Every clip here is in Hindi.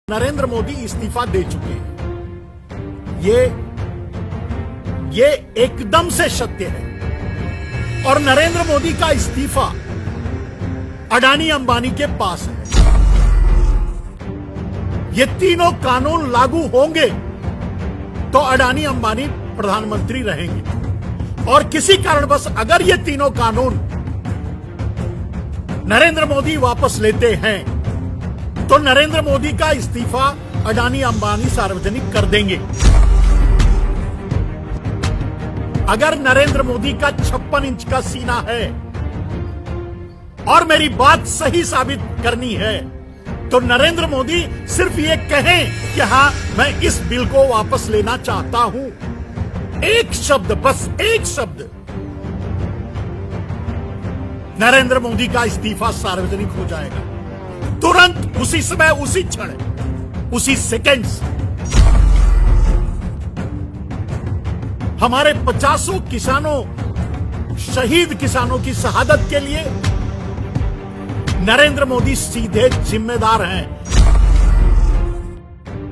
नरेंद्र मोदी इस्तीफा दे चुके हैं। ये एकदम से सत्य है और नरेंद्र मोदी का इस्तीफा अडानी अंबानी के पास है। ये तीनों कानून लागू होंगे तो अडानी अंबानी प्रधानमंत्री रहेंगे और किसी कारणवश अगर ये तीनों कानून नरेंद्र मोदी वापस लेते हैं तो नरेंद्र मोदी का इस्तीफा अडानी अंबानी सार्वजनिक कर देंगे। अगर नरेंद्र मोदी का 56 इंच का सीना है और मेरी बात सही साबित करनी है तो नरेंद्र मोदी सिर्फ ये कहें कि हां मैं इस बिल को वापस लेना चाहता हूं, एक शब्द, बस एक शब्द, नरेंद्र मोदी का इस्तीफा सार्वजनिक हो जाएगा तुरंत, उसी समय, उसी क्षण, उसी सेकेंड्स। हमारे 50 किसानों, शहीद किसानों की शहादत के लिए नरेंद्र मोदी सीधे जिम्मेदार हैं।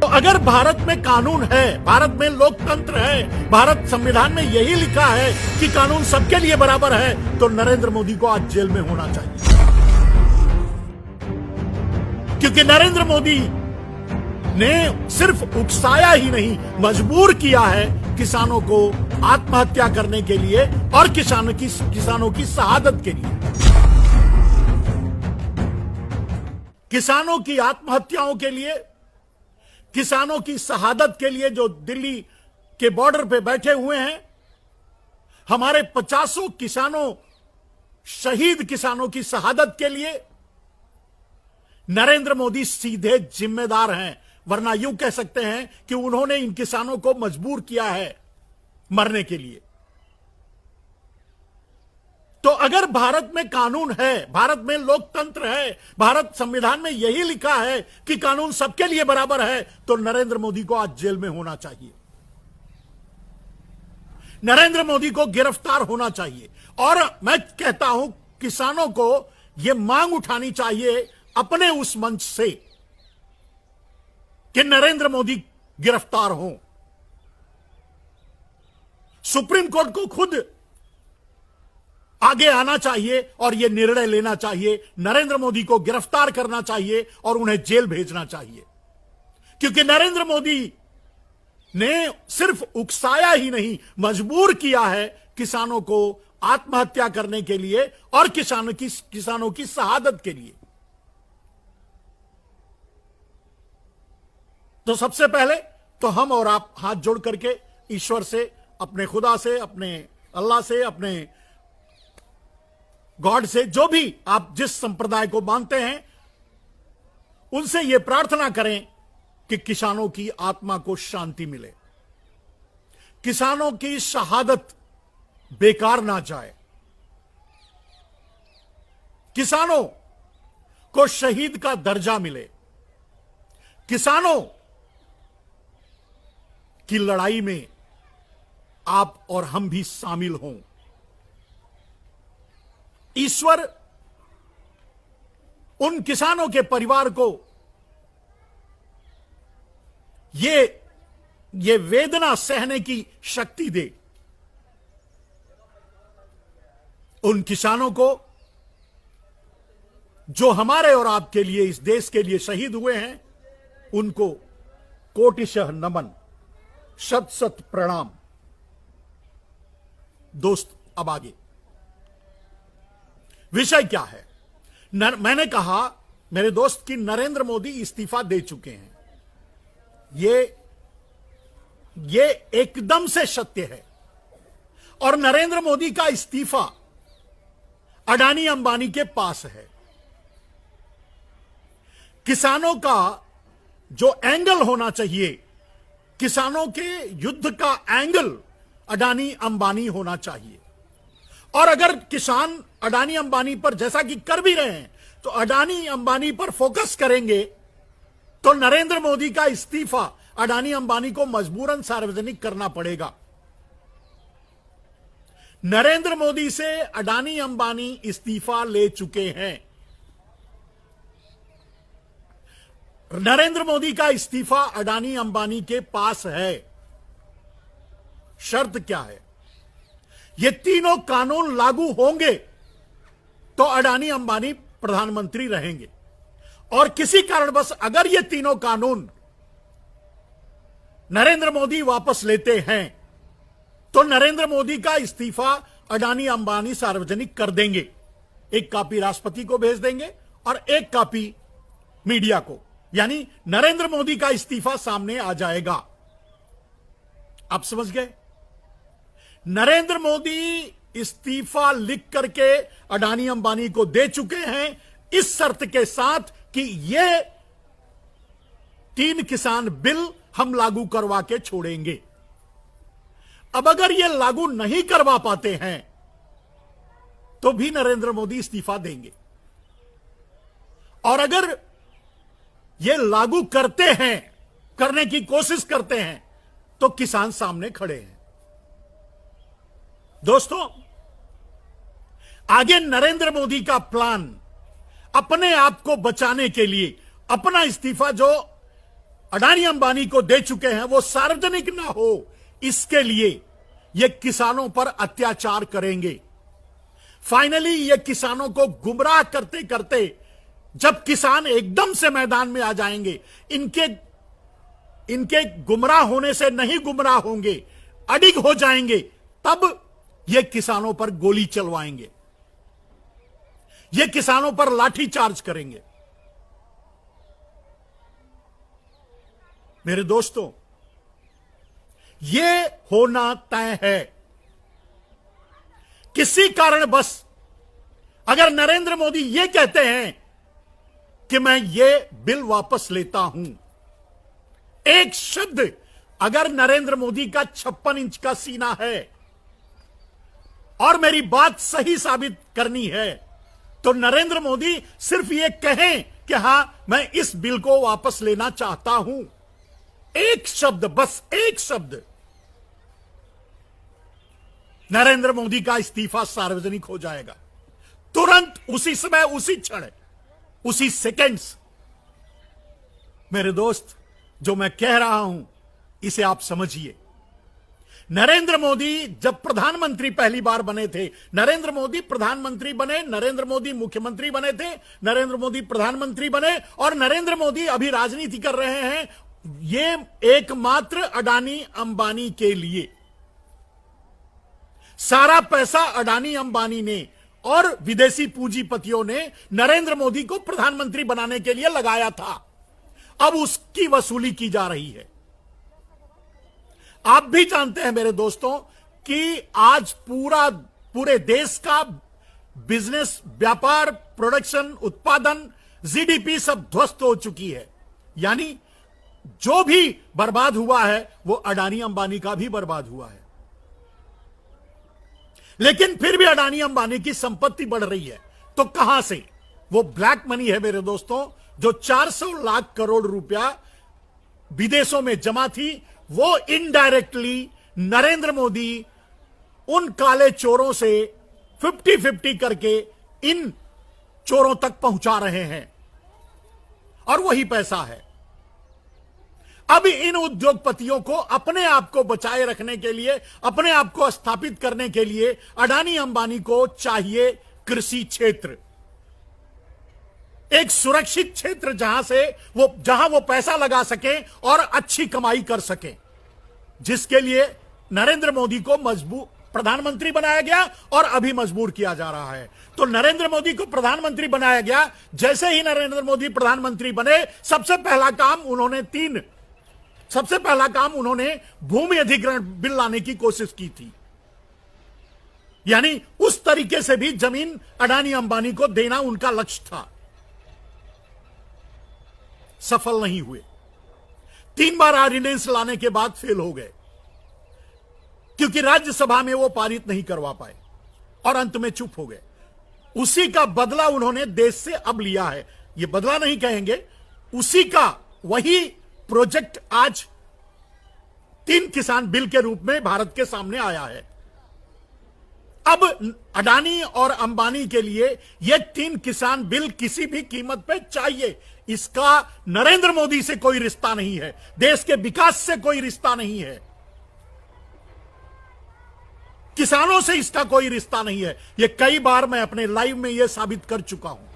तो अगर भारत में कानून है, भारत में लोकतंत्र है, भारत संविधान में यही लिखा है कि कानून सबके लिए बराबर है, तो नरेंद्र मोदी को आज जेल में होना चाहिए। क्योंकि नरेंद्र मोदी ने सिर्फ उकसाया ही नहीं, मजबूर किया है किसानों को आत्महत्या करने के लिए और किसानों की शहादत के लिए। किसानों की आत्महत्याओं के लिए, किसानों की शहादत के लिए जो दिल्ली के बॉर्डर पे बैठे हुए हैं, हमारे 50 किसानों, शहीद किसानों की शहादत के लिए नरेंद्र मोदी सीधे जिम्मेदार हैं। वरना यूं कह सकते हैं कि उन्होंने इन किसानों को मजबूर किया है मरने के लिए। तो अगर भारत में कानून है, भारत में लोकतंत्र है, भारत संविधान में यही लिखा है कि कानून सबके लिए बराबर है, तो नरेंद्र मोदी को आज जेल में होना चाहिए, नरेंद्र मोदी को गिरफ्तार होना चाहिए। और मैं कहता हूं किसानों को यह मांग उठानी चाहिए अपने उस मंच से कि नरेंद्र मोदी गिरफ्तार हो। सुप्रीम कोर्ट को खुद आगे आना चाहिए और यह निर्णय लेना चाहिए, नरेंद्र मोदी को गिरफ्तार करना चाहिए और उन्हें जेल भेजना चाहिए। क्योंकि नरेंद्र मोदी ने सिर्फ उकसाया ही नहीं, मजबूर किया है किसानों को आत्महत्या करने के लिए और किसानों की शहादत के लिए। तो सबसे पहले तो हम और आप हाथ जोड़ करके ईश्वर से, अपने खुदा से, अपने अल्लाह से, अपने गॉड से, जो भी आप जिस संप्रदाय को मानते हैं, उनसे यह प्रार्थना करें कि किसानों की आत्मा को शांति मिले, किसानों की शहादत बेकार ना जाए, किसानों को शहीद का दर्जा मिले, किसानों की लड़ाई में आप और हम भी शामिल हों। ईश्वर उन किसानों के परिवार को ये वेदना सहने की शक्ति दे। उन किसानों को जो हमारे और आपके लिए, इस देश के लिए शहीद हुए हैं, उनको कोटिशः नमन, शत शत प्रणाम। दोस्त, अब आगे विषय क्या है? मैंने कहा मेरे दोस्त कि नरेंद्र मोदी इस्तीफा दे चुके हैं। ये एकदम से सत्य है और नरेंद्र मोदी का इस्तीफा अडानी अंबानी के पास है। किसानों का जो एंगल होना चाहिए, किसानों के युद्ध का एंगल अडानी अंबानी होना चाहिए। और अगर किसान अडानी अंबानी पर, जैसा कि कर भी रहे हैं, तो अडानी अंबानी पर फोकस करेंगे तो नरेंद्र मोदी का इस्तीफा अडानी अंबानी को मजबूरन सार्वजनिक करना पड़ेगा। नरेंद्र मोदी से अडानी अंबानी इस्तीफा ले चुके हैं। नरेंद्र मोदी का इस्तीफा अडानी अंबानी के पास है। शर्त क्या है? ये तीनों कानून लागू होंगे तो अडानी अंबानी प्रधानमंत्री रहेंगे, और किसी कारणवश अगर ये तीनों कानून नरेंद्र मोदी वापस लेते हैं तो नरेंद्र मोदी का इस्तीफा अडानी अंबानी सार्वजनिक कर देंगे। एक कॉपी राष्ट्रपति को भेज देंगे और एक कॉपी मीडिया को, यानी नरेंद्र मोदी का इस्तीफा सामने आ जाएगा। आप समझ गए? नरेंद्र मोदी इस्तीफा लिख करके अडानी अंबानी को दे चुके हैं, इस शर्त के साथ कि ये 3 किसान बिल हम लागू करवा के छोड़ेंगे। अब अगर ये लागू नहीं करवा पाते हैं तो भी नरेंद्र मोदी इस्तीफा देंगे, और अगर ये लागू करते हैं, करने की कोशिश करते हैं, तो किसान सामने खड़े हैं। दोस्तों, आगे नरेंद्र मोदी का प्लान अपने आप को बचाने के लिए, अपना इस्तीफा जो अडानी अंबानी को दे चुके हैं वो सार्वजनिक ना हो, इसके लिए ये किसानों पर अत्याचार करेंगे। फाइनली ये किसानों को गुमराह करते करते जब किसान एकदम से मैदान में आ जाएंगे, इनके गुमराह होने से नहीं गुमराह होंगे, अडिग हो जाएंगे, तब ये किसानों पर गोली चलवाएंगे, ये किसानों पर लाठी चार्ज करेंगे। मेरे दोस्तों, ये होना तय है। किसी कारण बस अगर नरेंद्र मोदी ये कहते हैं कि मैं ये बिल वापस लेता हूं, एक शब्द, अगर नरेंद्र मोदी का 56 इंच का सीना है और मेरी बात सही साबित करनी है, तो नरेंद्र मोदी सिर्फ ये कहें कि हां मैं इस बिल को वापस लेना चाहता हूं, एक शब्द, बस एक शब्द, नरेंद्र मोदी का इस्तीफा सार्वजनिक हो जाएगा। तुरंत, उसी समय, उसी क्षण, उसी सेकेंड्स। मेरे दोस्त, जो मैं कह रहा हूं इसे आप समझिए। नरेंद्र मोदी जब प्रधानमंत्री पहली बार बने थे, नरेंद्र मोदी प्रधानमंत्री बने, नरेंद्र मोदी मुख्यमंत्री बने थे, नरेंद्र मोदी प्रधानमंत्री बने, और नरेंद्र मोदी अभी राजनीति कर रहे हैं, ये एकमात्र अडानी अंबानी के लिए। सारा पैसा अडानी अंबानी ने और विदेशी पूंजीपतियों ने नरेंद्र मोदी को प्रधानमंत्री बनाने के लिए लगाया था। अब उसकी वसूली की जा रही है। आप भी जानते हैं मेरे दोस्तों कि आज पूरे देश का बिजनेस, व्यापार, प्रोडक्शन, उत्पादन, जीडीपी सब ध्वस्त हो चुकी है। यानी जो भी बर्बाद हुआ है वो अडानी अंबानी का भी बर्बाद हुआ है। लेकिन फिर भी अडानी अंबानी की संपत्ति बढ़ रही है। तो कहां से? वो ब्लैक मनी है मेरे दोस्तों, जो 400 लाख करोड़ रुपया विदेशों में जमा थी, वो इनडायरेक्टली नरेंद्र मोदी उन काले चोरों से 50-50 करके इन चोरों तक पहुंचा रहे हैं, और वही पैसा है। अब इन उद्योगपतियों को अपने आप को बचाए रखने के लिए, अपने आप को स्थापित करने के लिए अडानी अंबानी को चाहिए कृषि क्षेत्र, एक सुरक्षित क्षेत्र, जहां वो पैसा लगा सके और अच्छी कमाई कर सके, जिसके लिए नरेंद्र मोदी को प्रधानमंत्री बनाया गया और अभी मजबूर किया जा रहा है। तो नरेंद्र मोदी को प्रधानमंत्री बनाया गया। जैसे ही नरेंद्र मोदी प्रधानमंत्री बने, सबसे पहला काम उन्होंने भूमि अधिग्रहण बिल लाने की कोशिश की थी। यानी उस तरीके से भी जमीन अडानी अंबानी को देना उनका लक्ष्य था। सफल नहीं हुए। 3 बार ऑर्डिनेंस लाने के बाद फेल हो गए, क्योंकि राज्यसभा में वो पारित नहीं करवा पाए और अंत में चुप हो गए। उसी का बदला उन्होंने देश से अब लिया है। ये बदला नहीं कहेंगे, उसी का वही प्रोजेक्ट आज 3 किसान बिल के रूप में भारत के सामने आया है। अब अडानी और अंबानी के लिए ये 3 किसान बिल किसी भी कीमत पे चाहिए। इसका नरेंद्र मोदी से कोई रिश्ता नहीं है, देश के विकास से कोई रिश्ता नहीं है, किसानों से इसका कोई रिश्ता नहीं है। ये कई बार मैं अपने लाइव में यह साबित कर चुका हूं।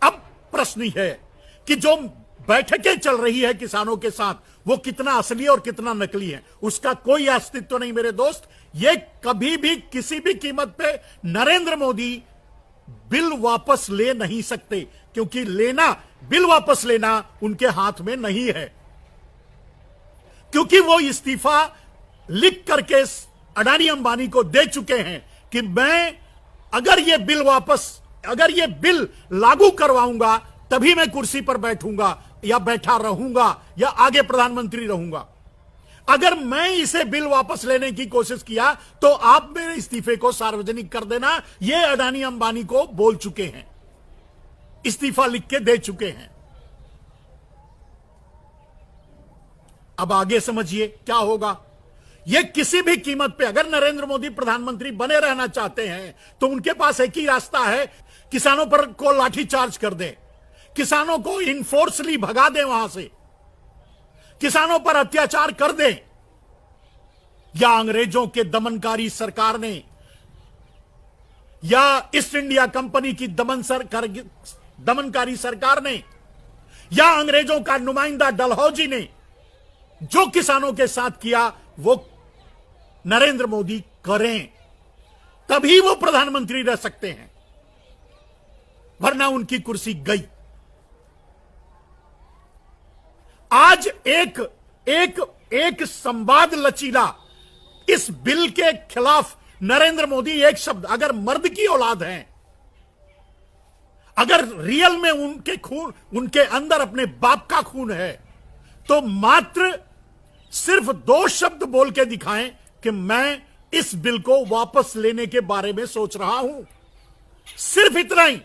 अब प्रश्न है कि जो बैठकें चल रही है किसानों के साथ, वो कितना असली और कितना नकली है, उसका कोई अस्तित्व नहीं मेरे दोस्त। ये कभी भी किसी भी कीमत पे नरेंद्र मोदी बिल वापस ले नहीं सकते, क्योंकि बिल वापस लेना उनके हाथ में नहीं है, क्योंकि वो इस्तीफा लिख करके अडानी अंबानी को दे चुके हैं कि मैं अगर ये बिल लागू करवाऊंगा तभी मैं कुर्सी पर बैठूंगा या बैठा रहूंगा या आगे प्रधानमंत्री रहूंगा। अगर मैं इसे बिल वापस लेने की कोशिश किया तो आप मेरे इस्तीफे को सार्वजनिक कर देना। ये अडानी अंबानी को बोल चुके हैं, इस्तीफा लिख के दे चुके हैं। अब आगे समझिए क्या होगा। ये किसी भी कीमत पे अगर नरेंद्र मोदी प्रधानमंत्री बने रहना चाहते हैं तो उनके पास एक ही रास्ता है, किसानों पर को लाठीचार्ज कर दे, किसानों को इनफोर्सली भगा दे वहां से, किसानों पर अत्याचार कर दे, या अंग्रेजों के दमनकारी सरकार ने या ईस्ट इंडिया कंपनी की दमनकारी सरकार ने या अंग्रेजों का नुमाइंदा डलहौजी ने जो किसानों के साथ किया वो नरेंद्र मोदी करें, तभी वो प्रधानमंत्री रह सकते हैं, वरना उनकी कुर्सी गई। आज एक संवाद लचीला इस बिल के खिलाफ नरेंद्र मोदी एक शब्द, अगर मर्द की औलाद हैं, अगर रियल में उनके अंदर अपने बाप का खून है, तो मात्र सिर्फ 2 शब्द बोल के दिखाएं कि मैं इस बिल को वापस लेने के बारे में सोच रहा हूं। सिर्फ इतना ही।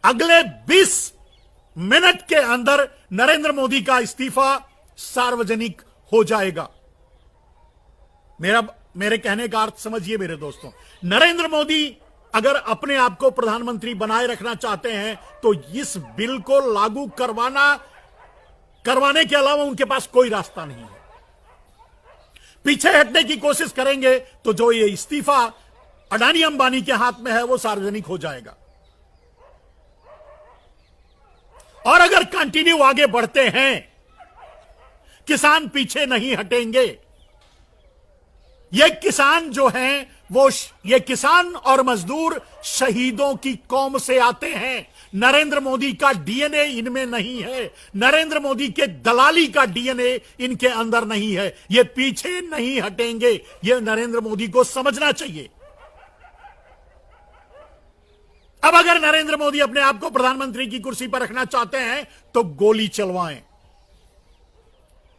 अगले 20 मिनट के अंदर नरेंद्र मोदी का इस्तीफा सार्वजनिक हो जाएगा। मेरे कहने का अर्थ समझिए मेरे दोस्तों। नरेंद्र मोदी अगर अपने आप को प्रधानमंत्री बनाए रखना चाहते हैं तो इस बिल को लागू करवाने के अलावा उनके पास कोई रास्ता नहीं है। पीछे हटने की कोशिश करेंगे तो जो ये इस्तीफा अडानी अंबानी के हाथ में है वो सार्वजनिक हो जाएगा। और अगर कंटिन्यू आगे बढ़ते हैं, किसान पीछे नहीं हटेंगे। ये किसान जो हैं ये किसान और मजदूर शहीदों की कौम से आते हैं। नरेंद्र मोदी का डीएनए इनमें नहीं है, नरेंद्र मोदी के दलाली का डीएनए इनके अंदर नहीं है। ये पीछे नहीं हटेंगे, ये नरेंद्र मोदी को समझना चाहिए। अब अगर नरेंद्र मोदी अपने आप को प्रधानमंत्री की कुर्सी पर रखना चाहते हैं तो गोली चलवाएं,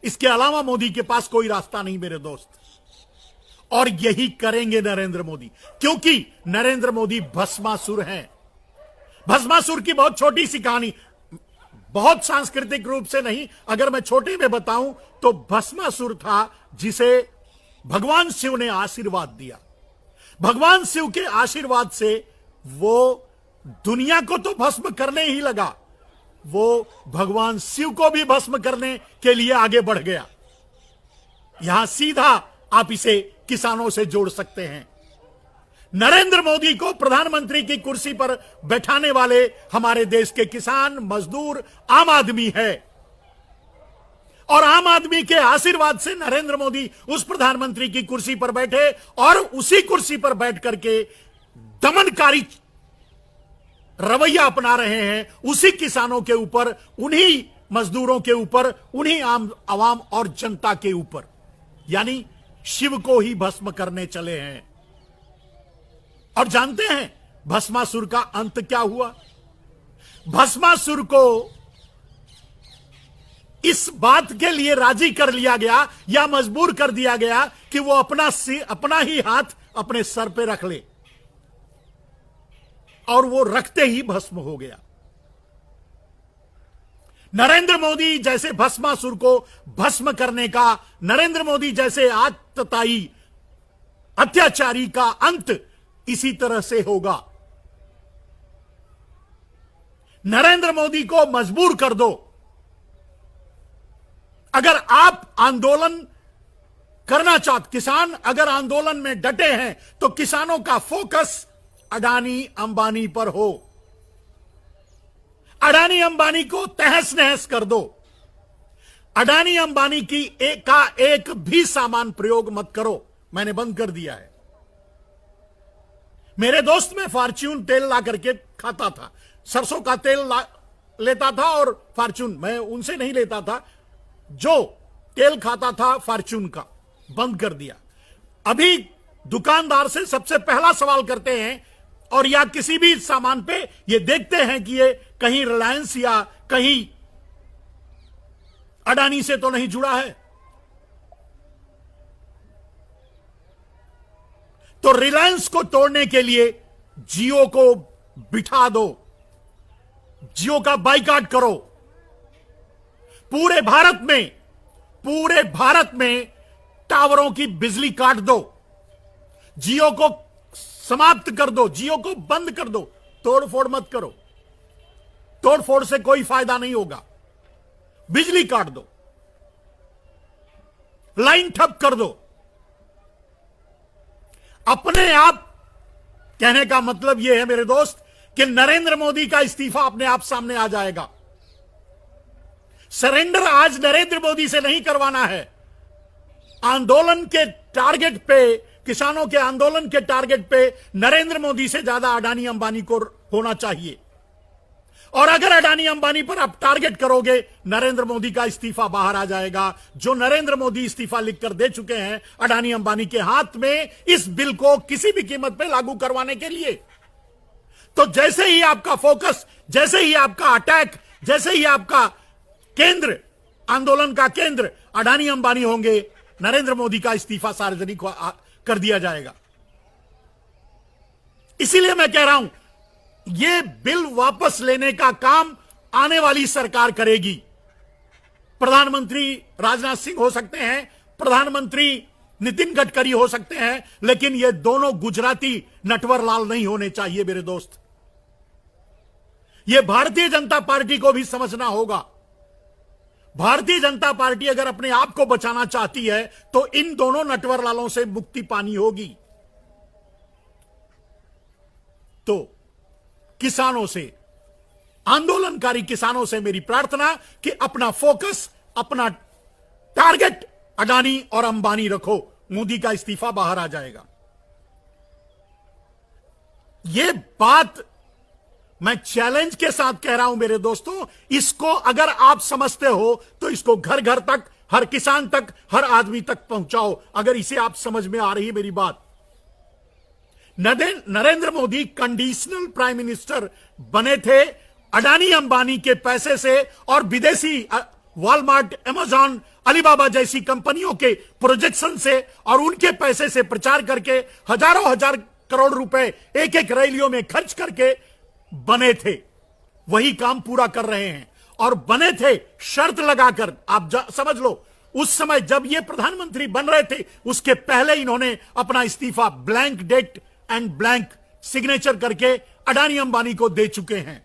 इसके अलावा मोदी के पास कोई रास्ता नहीं मेरे दोस्त। और यही करेंगे नरेंद्र मोदी, क्योंकि नरेंद्र मोदी भस्मासुर हैं। भस्मासुर की बहुत छोटी सी कहानी, बहुत सांस्कृतिक रूप से नहीं, अगर मैं छोटे में बताऊं तो भस्मासुर था जिसे भगवान शिव ने आशीर्वाद दिया। भगवान शिव के आशीर्वाद से वो दुनिया को तो भस्म करने ही लगा, वो भगवान शिव को भी भस्म करने के लिए आगे बढ़ गया। यहां सीधा आप इसे किसानों से जोड़ सकते हैं। नरेंद्र मोदी को प्रधानमंत्री की कुर्सी पर बैठाने वाले हमारे देश के किसान, मजदूर, आम आदमी है। और आम आदमी के आशीर्वाद से नरेंद्र मोदी उस प्रधानमंत्री की कुर्सी पर बैठे और उसी कुर्सी पर बैठ करके दमनकारी रवैया अपना रहे हैं उसी किसानों के ऊपर, उन्हीं मजदूरों के ऊपर, उन्हीं आम आवाम और जनता के ऊपर, यानी शिव को ही भस्म करने चले हैं। और जानते हैं भस्मासुर का अंत क्या हुआ? भस्मासुर को इस बात के लिए राजी कर लिया गया या मजबूर कर दिया गया कि वो अपना ही हाथ अपने सर पे रख ले, और वो रखते ही भस्म हो गया। नरेंद्र मोदी जैसे भस्मासुर को भस्म करने का, नरेंद्र मोदी जैसे आतताई अत्याचारी का अंत इसी तरह से होगा। नरेंद्र मोदी को मजबूर कर दो। अगर आप आंदोलन करना चाहते, किसान अगर आंदोलन में डटे हैं तो किसानों का फोकस अडानी अंबानी पर हो। अडानी अंबानी को तहस नहस कर दो। अडानी अंबानी की एक भी सामान प्रयोग मत करो। मैंने बंद कर दिया है। मेरे दोस्त में फॉर्च्यून तेल ला करके खाता था, सरसों का तेल लेता था और फॉर्च्यून, मैं उनसे नहीं लेता था, जो तेल खाता था फॉर्च्यून का, बंद कर दिया। अभी दुकानदार से सबसे पहला सवाल करते हैं और या किसी भी सामान पे ये देखते हैं कि ये कहीं रिलायंस या कहीं अडानी से तो नहीं जुड़ा है। तो रिलायंस को तोड़ने के लिए जियो को बिठा दो, जियो का बाइकआउट करो। पूरे भारत में टावरों की बिजली काट दो, जियो को समाप्त कर दो, जियो को बंद कर दो। तोड़फोड़ मत करो, तोड़फोड़ से कोई फायदा नहीं होगा। बिजली काट दो, लाइन ठप कर दो। अपने आप, कहने का मतलब यह है मेरे दोस्त कि नरेंद्र मोदी का इस्तीफा अपने आप सामने आ जाएगा। सरेंडर आज नरेंद्र मोदी से नहीं करवाना है। आंदोलन के टारगेट पे, किसानों के आंदोलन के टारगेट पे नरेंद्र मोदी से ज्यादा अडानी अंबानी को होना चाहिए। और अगर अडानी अंबानी पर आप टारगेट करोगे, नरेंद्र मोदी का इस्तीफा बाहर आ जाएगा। जो नरेंद्र मोदी इस्तीफा लिखकर दे चुके हैं अडानी अंबानी के हाथ में, इस बिल को किसी भी कीमत पे लागू करवाने के लिए। तो जैसे ही आपका फोकस, जैसे ही आपका अटैक, जैसे ही आपका केंद्र, आंदोलन का केंद्र अडानी अंबानी होंगे, नरेंद्र मोदी का इस्तीफा सार्वजनिक कर दिया जाएगा। इसीलिए मैं कह रहा हूं, यह बिल वापस लेने का काम आने वाली सरकार करेगी। प्रधानमंत्री राजनाथ सिंह हो सकते हैं, प्रधानमंत्री नितिन गडकरी हो सकते हैं, लेकिन ये दोनों गुजराती नटवर लाल नहीं होने चाहिए मेरे दोस्त। यह भारतीय जनता पार्टी को भी समझना होगा। भारतीय जनता पार्टी अगर अपने आप को बचाना चाहती है तो इन दोनों नटवर लालों से मुक्ति पानी होगी। तो किसानों से, आंदोलनकारी किसानों से मेरी प्रार्थना कि अपना फोकस, अपना टारगेट अडानी और अंबानी रखो। मोदी का इस्तीफा बाहर आ जाएगा। यह बात मैं चैलेंज के साथ कह रहा हूं मेरे दोस्तों। इसको अगर आप समझते हो तो इसको घर घर तक, हर किसान तक, हर आदमी तक पहुंचाओ। अगर इसे आप समझ में आ रही है मेरी बात। Narendra Modi conditional prime minister बने थे अडानी अंबानी के पैसे से और विदेशी वॉलमार्ट, अमेजॉन, अलीबाबा जैसी कंपनियों के प्रोजेक्शन से और उनके पैसे से प्रचार करके हजारों हजार करोड़ रुपए एक एक रैलियों में खर्च करके बने थे। वही काम पूरा कर रहे हैं और बने थे शर्त लगाकर। आप समझ लो, उस समय जब ये प्रधानमंत्री बन रहे थे उसके पहले इन्होंने अपना इस्तीफा blank date and blank signature करके अडानी अंबानी को दे चुके हैं।